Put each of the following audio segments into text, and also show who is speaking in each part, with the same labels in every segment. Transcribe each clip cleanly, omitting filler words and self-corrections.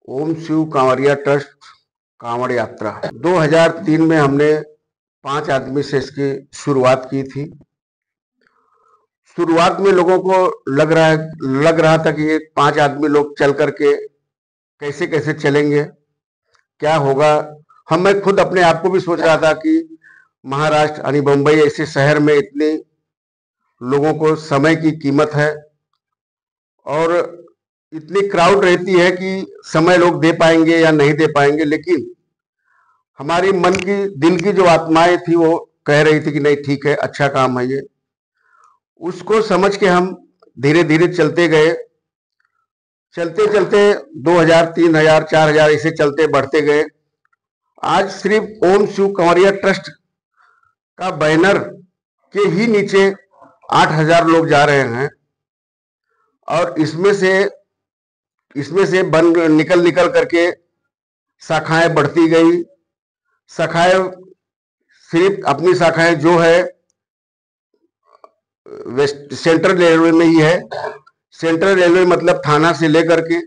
Speaker 1: ओम शिव कांवरिया ट्रस्ट कांवड़ यात्रा 2003 में हमने 5 आदमी से इसकी शुरुआत की थी। शुरुआत में लोगों को लग रहा था कि ये 5 आदमी लोग चल करके कैसे कैसे चलेंगे, क्या होगा। मैं खुद अपने आप को भी सोच रहा था कि महाराष्ट्र यानी मुंबई ऐसे शहर में इतने लोगों को समय की कीमत है और इतनी क्राउड रहती है कि समय लोग दे पाएंगे या नहीं दे पाएंगे, लेकिन हमारी मन की दिल की जो आत्माएं थी वो कह रही थी कि नहीं, ठीक है, अच्छा काम है ये। उसको समझ के हम धीरे धीरे चलते गए। चलते चलते 2000, 3000, 4000 ऐसे चलते बढ़ते गए। आज सिर्फ ओम शिव कंवरिया ट्रस्ट का बैनर के ही नीचे 8000 लोग जा रहे हैं और इसमें से बन निकल निकल करके शाखाएं बढ़ती गई। शाखाएं सिर्फ अपनी शाखाएं जो है वेस्ट सेंट्रल रेलवे में ही है। सेंट्रल रेलवे मतलब थाना से लेकर के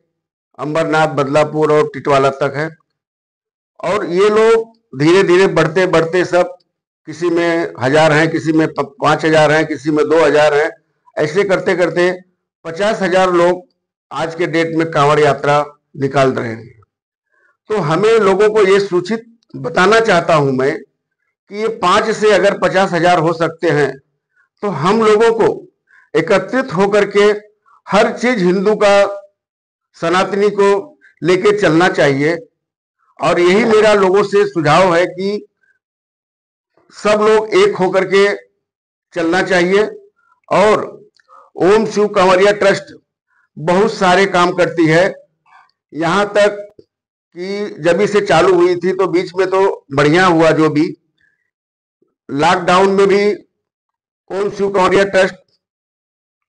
Speaker 1: अंबरनाथ, बदलापुर और टिटवाला तक है। और ये लोग धीरे धीरे बढ़ते बढ़ते सब, किसी में 1000 हैं, किसी में 5000 हैं, किसी में 2000 हैं, ऐसे करते करते 50,000 लोग आज के डेट में कांवड़ यात्रा निकाल रहे हैं। तो हमें लोगों को ये सूचित बताना चाहता हूं मैं कि ये 5 से अगर 50,000 हो सकते हैं तो हम लोगों को एकत्रित होकर के हर चीज हिंदू का, सनातनी को लेके चलना चाहिए। और यही मेरा लोगों से सुझाव है कि सब लोग एक होकर के चलना चाहिए। और ओम शिव कांवरिया ट्रस्ट बहुत सारे काम करती है। यहां तक कि जब इसे चालू हुई थी तो बीच में तो बढ़िया हुआ, जो भी लॉकडाउन में भी ओम शिव कांवरिया ट्रस्ट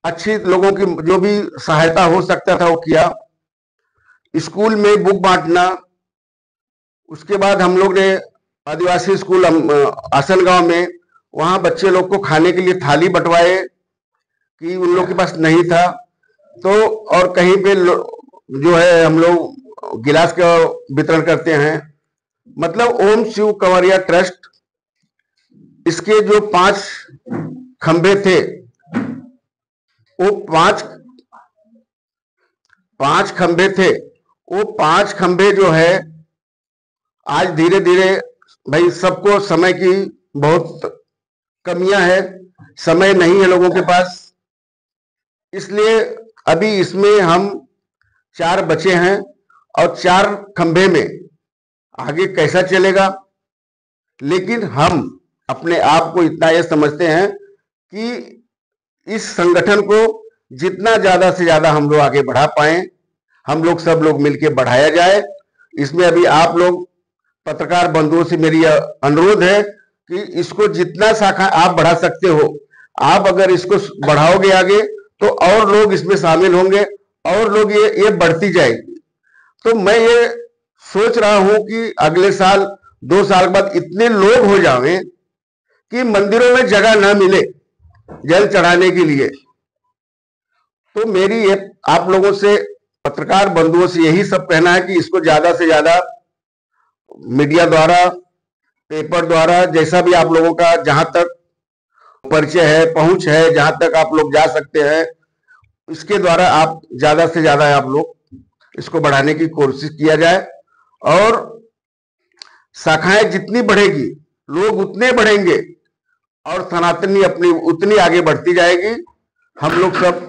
Speaker 1: अच्छी लोगों की जो भी सहायता हो सकता था वो किया। स्कूल में बुक बांटना, उसके बाद हम लोग ने आदिवासी स्कूल आसन गांव में वहां बच्चे लोग को खाने के लिए थाली बंटवाए कि उन लोग के पास नहीं था। तो और कहीं पे जो है हम लोग गिलास का वितरण करते हैं। मतलब ओम शिव कंवरिया ट्रस्ट, इसके जो 5 खंभे थे वो 5 खंभे थे, वो 5 खंभे जो है आज धीरे धीरे, भाई सबको समय की बहुत कमियां है, समय नहीं है लोगों के पास, इसलिए अभी इसमें हम 4 बचे हैं। और 4 खंभे में आगे कैसा चलेगा, लेकिन हम अपने आप को इतना ये समझते हैं कि इस संगठन को जितना ज्यादा से ज्यादा हम लोग आगे बढ़ा पाए, हम लोग सब लोग मिलकर बढ़ाया जाए। इसमें अभी आप लोग पत्रकार बंधुओं से मेरी अनुरोध है कि इसको जितना शाखा आप बढ़ा सकते हो, आप अगर इसको बढ़ाओगे आगे तो और लोग इसमें शामिल होंगे और लोग ये बढ़ती जाएगी। तो मैं ये सोच रहा हूं कि अगले साल, 2 साल बाद इतने लोग हो जाएं कि मंदिरों में जगह ना मिले जल चढ़ाने के लिए। तो मेरी ये आप लोगों से, पत्रकार बंधुओं से यही सब कहना है कि इसको ज्यादा से ज्यादा मीडिया द्वारा, पेपर द्वारा, जैसा भी आप लोगों का जहां तक परिचय है, पहुंच है, जहां तक आप लोग जा सकते हैं, इसके द्वारा आप ज्यादा से ज्यादा आप लोग इसको बढ़ाने की कोशिश किया जाए। और शाखाएं जितनी बढ़ेगी लोग उतने बढ़ेंगे और सनातनी अपनी उतनी आगे बढ़ती जाएगी। हम लोग सब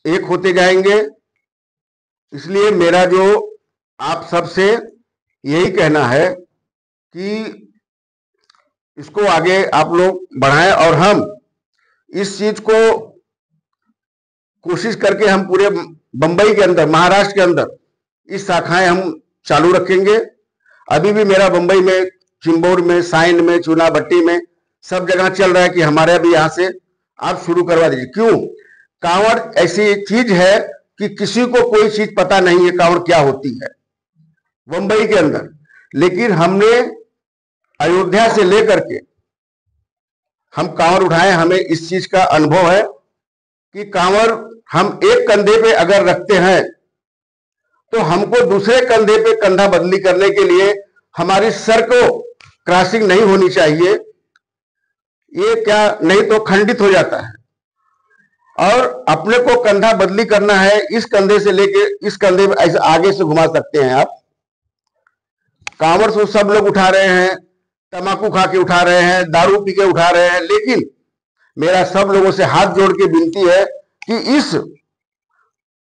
Speaker 1: एक होते जाएंगे। इसलिए मेरा जो आप सबसे यही कहना है कि इसको आगे आप लोग बढ़ाएं और हम इस चीज को कोशिश करके हम पूरे बंबई के अंदर, महाराष्ट्र के अंदर इस शाखाएं हम चालू रखेंगे। अभी भी मेरा बंबई में, चिंबोर में, साइन में, चूनाभट्टी में सब जगह चल रहा है कि हमारे भी यहां से आप शुरू करवा दीजिए। क्यों? कांवड़ ऐसी चीज है कि किसी को कोई चीज पता नहीं है कांवड़ क्या होती है बंबई के अंदर, लेकिन हमने अयोध्या से लेकर के हम कांवड़ उठाए, हमें इस चीज का अनुभव है कि कांवड़ हम एक कंधे पे अगर रखते हैं तो हमको दूसरे कंधे पे कंधा बदली करने के लिए हमारी सर को क्रॉसिंग नहीं होनी चाहिए। ये क्या, नहीं तो खंडित हो जाता है। और अपने को कंधा बदली करना है, इस कंधे से लेके इस कंधे में ऐसे आगे से घुमा सकते हैं आप। कांवड़ तो सब लोग उठा रहे हैं, तंबाकू खा के उठा रहे हैं, दारू पी के उठा रहे हैं, लेकिन मेरा सब लोगों से हाथ जोड़ के विनती है कि इस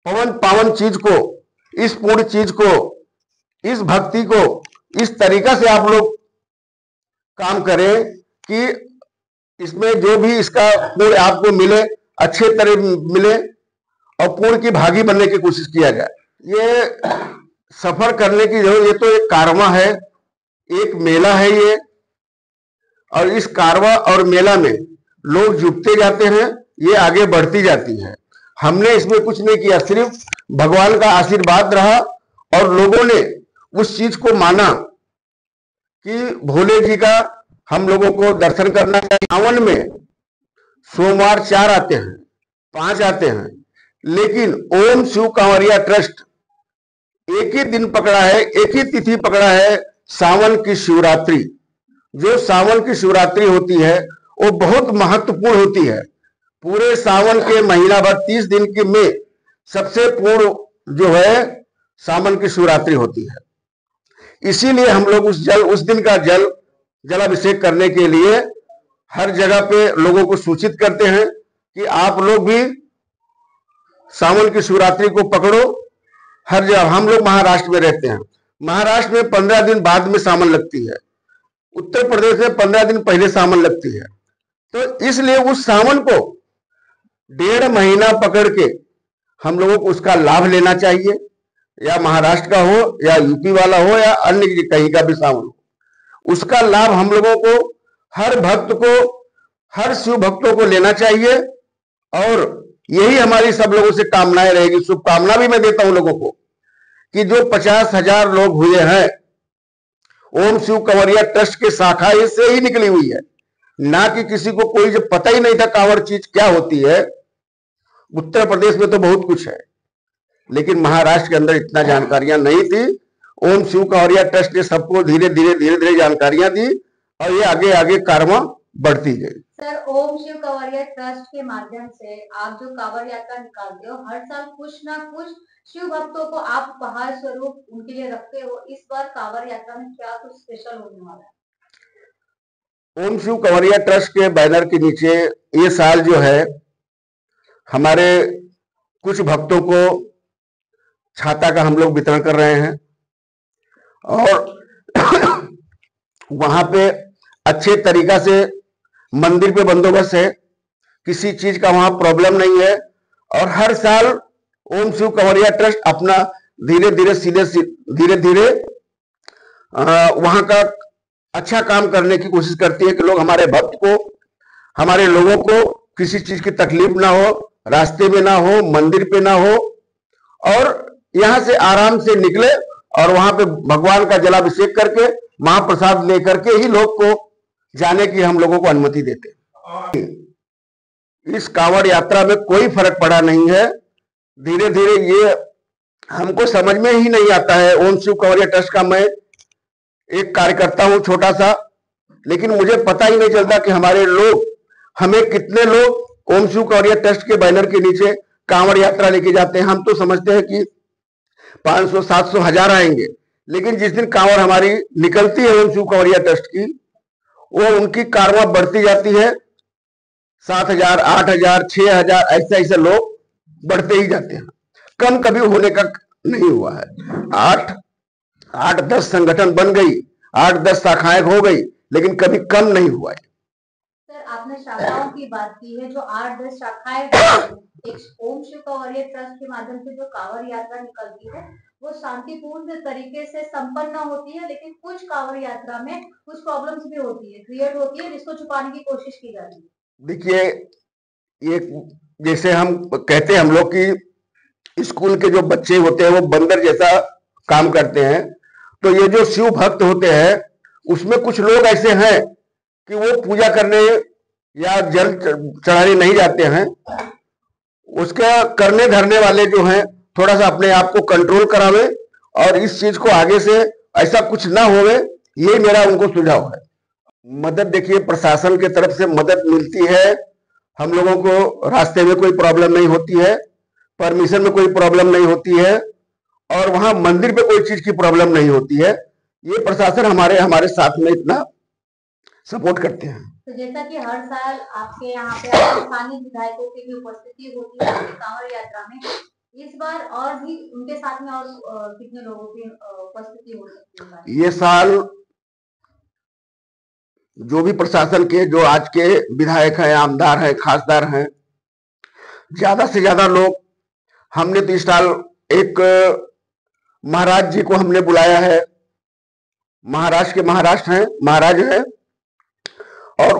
Speaker 1: पवन पावन चीज को, इस पूर्ण चीज को, इस भक्ति को इस तरीका से आप लोग काम करें कि इसमें जो भी इसका पूर्ण आपको मिले, अच्छे तरह मिले और पूर्ण की भागी बनने की कोशिश किया जाए। ये सफर करने की जरूरत, ये तो एक कारवां है, एक मेला है ये, और इस कारवां और मेला में लोग जुटते जाते हैं, ये आगे बढ़ती जाती है। हमने इसमें कुछ नहीं किया, सिर्फ भगवान का आशीर्वाद रहा और लोगों ने उस चीज को माना कि भोले जी का हम लोगों को दर्शन करना चाहिए। सावन में सोमवार 4 आते हैं, 5 आते हैं, लेकिन ओम शिव कांवरिया ट्रस्ट एक ही दिन पकड़ा है, एक ही तिथि पकड़ा है, सावन की शिवरात्रि। जो सावन की शिवरात्रि होती है वो बहुत महत्वपूर्ण होती है। पूरे सावन के महीना भर 30 दिन की में सबसे पूर्ण जो है सावन की शिवरात्रि होती है। इसीलिए हम लोग उस दिन का जलाभिषेक करने के लिए हर जगह पे लोगों को सूचित करते हैं कि आप लोग भी सावन की शिवरात्रि को पकड़ो। हर जगह, हम लोग महाराष्ट्र में रहते हैं, महाराष्ट्र में 15 दिन बाद में सावन लगती है, उत्तर प्रदेश में 15 दिन पहले सावन लगती है। तो इसलिए उस सावन को 1.5 महीना पकड़ के हम लोगों को उसका लाभ लेना चाहिए, या महाराष्ट्र का हो या यूपी वाला हो या अन्य कहीं का भी सावन हो, उसका लाभ हम लोगों को, हर भक्त को, हर शिव भक्तों को लेना चाहिए। और यही हमारी सब लोगों से कामनाएं रहेगी। शुभकामना भी मैं देता हूं लोगों को कि जो 50,000 लोग हुए हैं, ओम शिव कांवरिया ट्रस्ट के शाखा इससे ही निकली हुई है, ना कि किसी को कोई जो पता ही नहीं था कांवड़ चीज क्या होती है। उत्तर प्रदेश में तो बहुत कुछ है, लेकिन महाराष्ट्र के अंदर इतना जानकारियां नहीं थी। ओम शिव कांवरिया ट्रस्ट ने सबको धीरे धीरे जानकारियां दी और ये आगे आगे कारवां बढ़ती गई।
Speaker 2: सर, ओम शिव कांवरिया ट्रस्ट के माध्यम से आप जो कांवड़ यात्रा निकालते हो, हर साल कुछ ना कुछ शिव भक्तों को आप उपहार स्वरूप उनके लिए रखते हो। इस बार कांवड़ यात्रा में क्या कुछ स्पेशल होने वाला है?
Speaker 1: ओम शिव कांवरिया ट्रस्ट के बैनर के नीचे ये साल जो है हमारे कुछ भक्तों को छाता का हम लोग वितरण कर रहे हैं, और वहां पे अच्छे तरीका से मंदिर पे बंदोबस्त है, किसी चीज का वहां प्रॉब्लम नहीं है। और हर साल ओम शिव कांवरिया ट्रस्ट अपना धीरे धीरे वहां का अच्छा काम करने की कोशिश करती है कि लोग, हमारे भक्त को, हमारे लोगों को किसी चीज की तकलीफ ना हो, रास्ते में ना हो, मंदिर पे ना हो, और यहां से आराम से निकले और वहां पे भगवान का जलाभिषेक करके महाप्रसाद लेकर के ही लोग को जाने की हम लोगों को अनुमति देते हैं। इस कांवड़ यात्रा में कोई फर्क पड़ा नहीं है। धीरे धीरे ये हमको समझ में ही नहीं आता है। ओम शिव कांवरिया ट्रस्ट का मैं एक कार्यकर्ता हूं छोटा सा, लेकिन मुझे पता ही नहीं चलता कि हमारे लोग, हमें कितने लोग ओम शिव कांवरिया ट्रस्ट के बैनर के नीचे कांवड़ यात्रा लेके जाते हैं। हम तो समझते हैं कि 500, 700, 1000 आएंगे, लेकिन जिस दिन कांवड़ हमारी निकलती है ओम शिव कांवरिया ट्रस्ट की, वो उनकी कारवां बढ़ती जाती है। 7,000, 8,000, 6,000 ऐसे लोग बढ़ते ही जाते हैं। कम कभी होने का नहीं हुआ है। 8-10 संगठन बन गई, 8-10 शाखाएं हो गई, लेकिन कभी कम नहीं हुआ है।
Speaker 2: सर, आपने शाखाओं की बात की है, जो 8-10 शाखाएं एक ओम शिव कांवरिया ट्रस्ट के माध्यम से जो कांवड़ यात्रा निकलती है, वो शांतिपूर्ण तरीके से संपन्न होती है, लेकिन कुछ कांवड़ यात्रा में कुछ प्रॉब्लम्स भी होती है, क्रिएट होती है, जिसको छुपाने की कोशिश की जाती है।
Speaker 1: देखिए, ये जैसे हम कहते हैं, हम लोग की स्कूल के जो बच्चे होते हैं वो बंदर जैसा काम करते हैं, तो ये जो शिव भक्त होते हैं उसमें कुछ लोग ऐसे हैं कि वो पूजा करने या जल चढ़ाने नहीं जाते हैं। उसका करने धरने वाले जो हैं थोड़ा सा अपने आप को कंट्रोल करावे और इस चीज को आगे से ऐसा कुछ ना होवे, ये मेरा उनको सुझाव है। मदद देखिए, प्रशासन की तरफ से मदद मिलती है, हम लोगों को रास्ते में कोई प्रॉब्लम नहीं होती है, परमिशन में कोई प्रॉब्लम नहीं होती है, और वहां मंदिर पे कोई चीज की प्रॉब्लम नहीं होती है। ये प्रशासन हमारे हमारे साथ में इतना सपोर्ट करते हैं।
Speaker 2: तो जैसा कि हर साल आपके यहाँ पे आपके स्थानीय विधायकों की भी उपस्थिति होती है आपकी कांवड़ यात्रा में, इस बार और भी उनके साथ में और कितने लोगों की उपस्थिति हो सकती है?
Speaker 1: ये साल जो भी प्रशासन के, जो आज के विधायक हैं, आमदार हैं, खासदार हैं, ज्यादा से ज्यादा लोग, हमने तो इस साल एक महाराज जी को हमने बुलाया है, महाराष्ट्र के महाराज हैं, और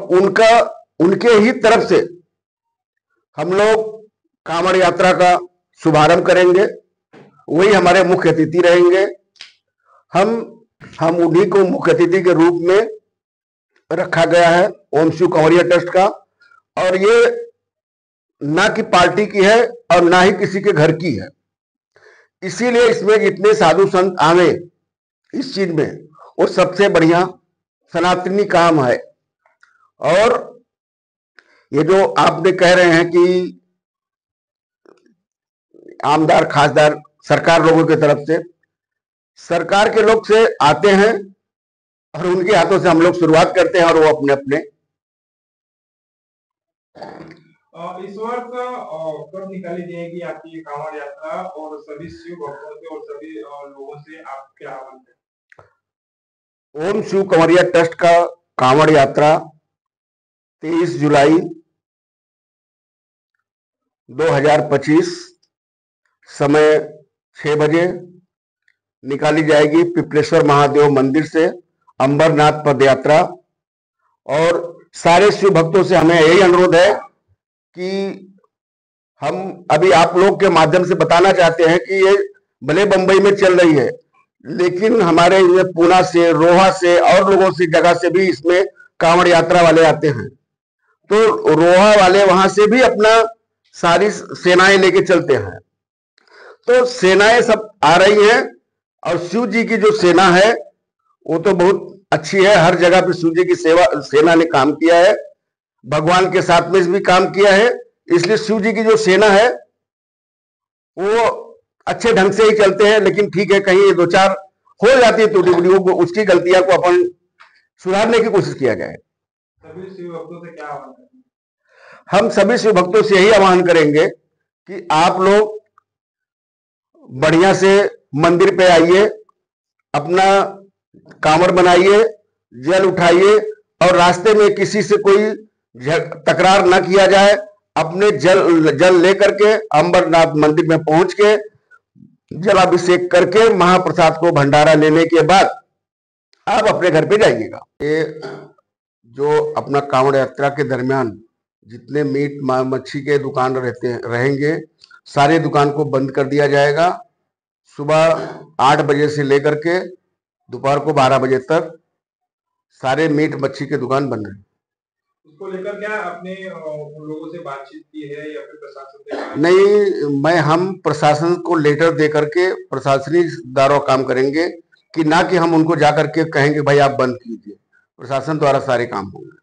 Speaker 1: उनके ही तरफ से हम लोग कांवड़ यात्रा का शुभारंभ करेंगे, वही हमारे मुख्य अतिथि रहेंगे। हम उन्हीं को मुख्य अतिथि के रूप में रखा गया है ओम शिव कंवरिया ट्रस्ट का, और ये ना कि पार्टी की है और ना ही किसी के घर की है, इसीलिए इसमें जितने साधु संत आवे इस चीज में, वो सबसे बढ़िया सनातनी काम है। और ये जो आपने कह रहे हैं कि आमदार खासदार सरकार लोगों की तरफ से, सरकार के लोग से आते हैं और उनके हाथों से हम लोग शुरुआत करते हैं, और वो अपने अपने।
Speaker 3: इस वर्ष कब निकाली जाएगी आपकी कांवड़ यात्रा, और सभी शिव भक्तों से और सभी लोगों से आप क्या आह्वान करें?
Speaker 1: ओम शिव कंवरिया ट्रस्ट का कांवड़ यात्रा 23 जुलाई 2025 समय 6 बजे निकाली जाएगी पिपलेश्वर महादेव मंदिर से अंबरनाथ पद यात्रा। और सारे शिव भक्तों से हमें यही अनुरोध है कि हम अभी आप लोग के माध्यम से बताना चाहते हैं कि ये भले बंबई में चल रही है, लेकिन हमारे पूना से, रोहा से और लोगों से जगह से भी इसमें कांवड़ यात्रा वाले आते हैं। तो रोहा वाले वहां से भी अपना सारी सेनाएं लेके चलते हैं, तो सेनाएं सब आ रही हैं। और शिव जी की जो सेना है वो तो बहुत अच्छी है, हर जगह पे शिव जी की सेना ने काम किया है, भगवान के साथ में भी काम किया है, इसलिए शिव जी की जो सेना है वो अच्छे ढंग से ही चलते हैं। लेकिन ठीक है, कहीं 2-4 हो जाती है टूटी फूटी, उसकी गलतियां को अपन सुधारने की कोशिश किया जाए।
Speaker 3: सभी शिव भक्तों से क्या आह्वान करेंगे?
Speaker 1: हम सभी शिव भक्तों से यही आह्वान करेंगे कि आप लोग बढ़िया से मंदिर पे आइए, अपना कांवड़ बनाइए, जल उठाइए, और रास्ते में किसी से कोई तकरार ना किया जाए। अपने जल लेकर के अंबरनाथ मंदिर में पहुंच के जलाभिषेक करके महाप्रसाद को भंडारा लेने के बाद आप अपने घर पे जाइएगा। ये जो अपना कांवड़ यात्रा के दरमियान जितने मीट मच्छी के दुकान रहेंगे, सारे दुकान को बंद कर दिया जाएगा। सुबह 8 बजे से लेकर के दोपहर को 12 बजे तक सारे मीट मच्छी के दुकान बंद है।
Speaker 3: उसको लेकर क्या अपने उन लोगों से बातचीत की है या फिर प्रशासन से?
Speaker 1: नहीं, हम प्रशासन को लेटर दे करके प्रशासनिक द्वारा काम करेंगे, कि ना कि हम उनको जाकर के कहेंगे भाई आप बंद कीजिए। प्रशासन द्वारा सारे काम होंगे।